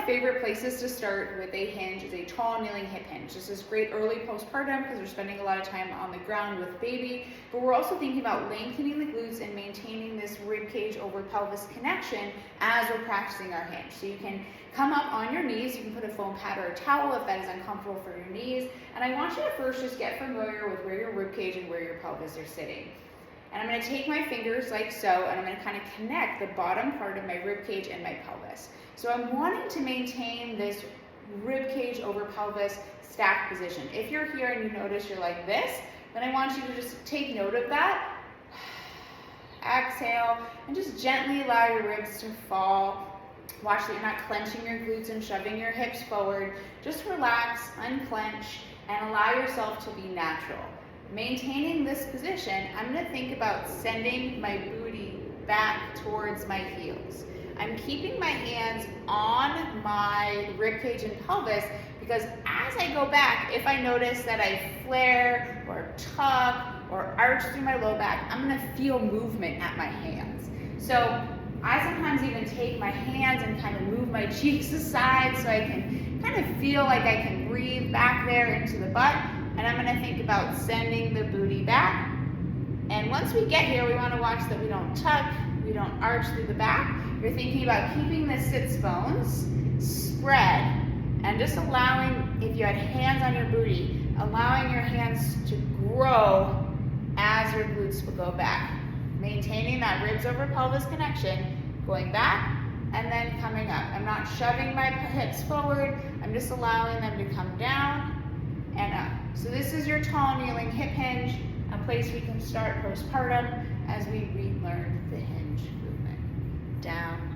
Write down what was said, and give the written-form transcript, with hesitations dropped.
favorite places to start with a hinge is a tall kneeling hip hinge. This is great early postpartum because we're spending a lot of time on the ground with baby, but we're also thinking about lengthening the glutes and maintaining this rib cage over pelvis connection as we're practicing our hinge. So you can come up on your knees, you can put a foam pad or a towel if that is uncomfortable for your knees, and I want you to first just get familiar with where your rib cage and where your pelvis are sitting. And I'm going to take my fingers like so, and I'm going to kind of connect the bottom part of my rib cage and my pelvis. So I'm wanting to maintain this rib cage over pelvis stacked position. If you're here and you notice you're like this, then I want you to just take note of that. Exhale, and just gently allow your ribs to fall. Watch that you're not clenching your glutes and shoving your hips forward. Just relax, unclench, and allow yourself to be natural. Maintaining this position, I'm going to think about sending my booty back towards my heels. I'm keeping my hands on my ribcage and pelvis because as I go back, if I notice that I flare or tuck or arch through my low back, I'm going to feel movement at my hands. So I sometimes even take my hands and kind of move my cheeks aside so I can kind of feel like I can breathe back there into the butt. And I'm going to think about sending the booty back. And once we get here, we want to watch that we don't tuck, we don't arch through the back. You're thinking about keeping the sits bones spread and just allowing, if you had hands on your booty, allowing your hands to grow as your glutes will go back. Maintaining that ribs over pelvis connection, going back and then coming up. I'm not shoving my hips forward, I'm just allowing them to come down and up. So this is your tall kneeling hip hinge, a place we can start postpartum as we relearn the hinge movement. Down,